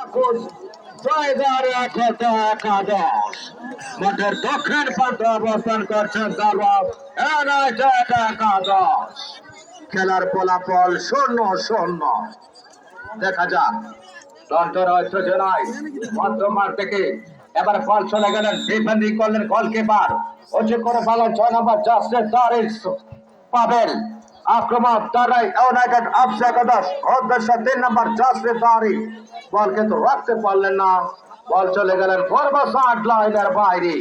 সাকুস tiger ১-১ মাঠের দক্ষিণ প্রান্তে অবস্থান করছেন দলবল ইউনাইটেড ১-১। খেলার ফলাফল ০-০। দেখা যাক দন্তরাজ্য জেলায় মধ্যমাঠ থেকে এবার বল চলে গেলেন ডিফেন্ডিং করলেন গোলকিপার উঁচু করে বলেন ৬ নম্বর জাস্টিস দারিস পাবেল আক্রমণ তারাই ইউনাইটেড অফসে একাদশ উদ্দেশ্য ৩ নম্বর জাস্টিস দারি বল কিন্তু রাখতে পারলেন না বল চলে গেলেন ফরওয়ার্ড লাইনের বাইরে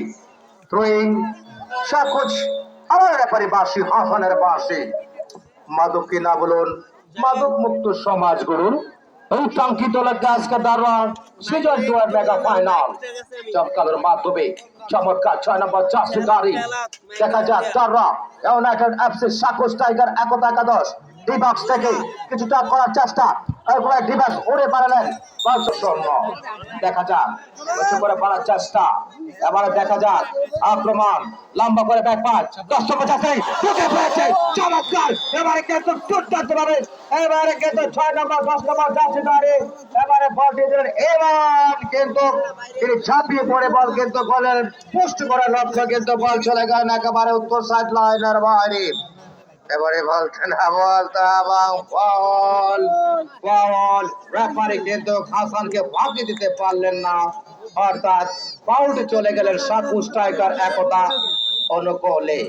থ্রোয়িং সাকুচ আমার রেফারি বাসি হাসানের বাসি মাদক কিনা বলুন মাদক মুক্ত সমাজ গড়ুন এই কাঙ্ক্ষিত লক্ষ্যে আজকে দারুণ সিজন 2 এর মেগা ফাইনাল চমৎকারের মাধ্যমে চমৎকার ৬ নম্বর জার্সিধারী দেখা যাক তারা ইউনাইটেড এফসি সাকুস টাইগার ১-১ ডিবক্স থেকে কিছুটা করার চেষ্টা এরপরে ডিবক্স উড়ে পারলেন দেখা যাক উঁচু করে পারার চেষ্টা এবারে দেখা যাক আক্রমণ লম্বা করে ব্যাক পাস ১০ নম্বর যাত্রায় ঢুকে পড়েছে চমৎকার এবারে কিন্তু দুর্দান্ত ভাবে এবারে কিন্তু ৬ নম্বর ১০ নম্বর জার্সিধারী এবারে বল দিয়ে দিলেন এবার কিন্তু তিনি ঝাঁপিয়ে পড়ে বল কিন্তু গোলের পোস্ট করার লক্ষ্য কিন্তু বল চলে গেলেন একেবারে উত্তর সাইড লাইনের বাইরে এবারে বলতে না বলতে এবং ফাউল রেফারি কিন্তু হাসানকে ফাঁকি দিতে পারলেন না অর্থাৎ ফাউলটি চলে গেলেন সাকুস টাইগার ১ অনুকূলে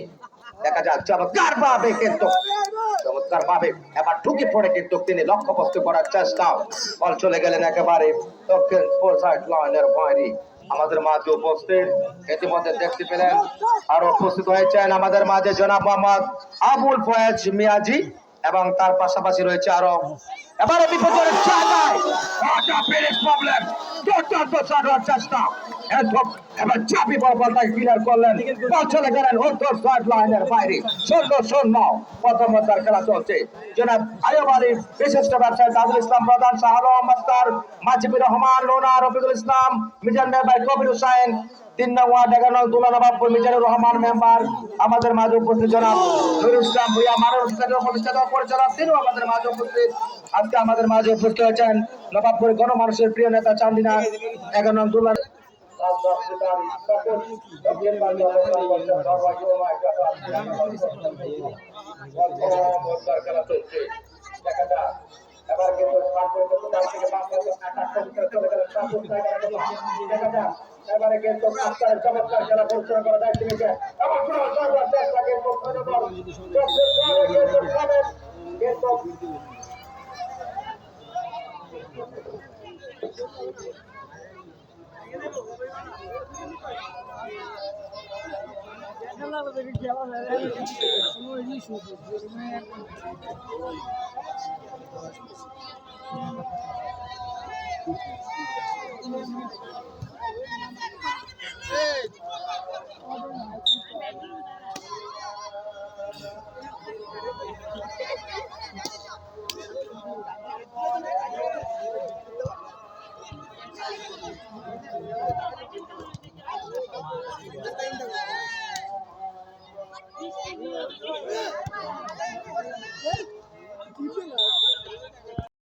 দেখা যাক চমৎকার ভাবে কিন্তু চমৎকার ভাবে এবার ঢুকে পড়ে কিন্তু তিনি লক্ষ্যবস্তু করার চেষ্টা বল চলে গেলেন একেবারে দক্ষিণ সাইড লাইনের বাইরে আমাদের মাঝে উপস্থিত ইতিমধ্যে দেখতে পেলেন আর উপস্থিত হয়েছেন আমাদের মাঝে জনাব মোহাম্মদ আবুল ফয়েজ মিয়াজি এবং তার পাশাপাশি রয়েছে আরো এবারে বিপদের জায়গায় প্রবলেম চেষ্টা এবার চাপি বলটাকে ক্লিয়ার করলেন বল চলে গেলেন উত্তর সাইড লাইনের বাইরে ০-০ প্রথম মধ্যার খেলা চলছে জনাব আইয়ুব আলী বিশিষ্ট ব্যবসায়ী তাজুল ইসলাম প্রধান শাহ আহমদ তার মাজিবুর রহমান লোনা রফিকুল ইসলাম মিজান ভাই কবির হুসাইন ৩ নং ওয়ার্ড ১১ নং দুলা নবাবপুর মিজানুর রহমান মেম্বার আমাদের মাঝে উপস্থিত জনাব নুরুল ইসলাম ভুইয়া মানব প্রতিষ্ঠাতা পরিচালক তিনিও আমাদের মাঝে উপস্থিত আজকে আমাদের মাঝে উপস্থিত হয়েছেন নবাবপুর গণমানুষের প্রিয় নেতা চান্দিনা ১১ নং দুলা এবার কিন্তু এবারে কিন্তু চমৎকার খেলা পরিচালনা করা দায়িত্ব নিয়েছে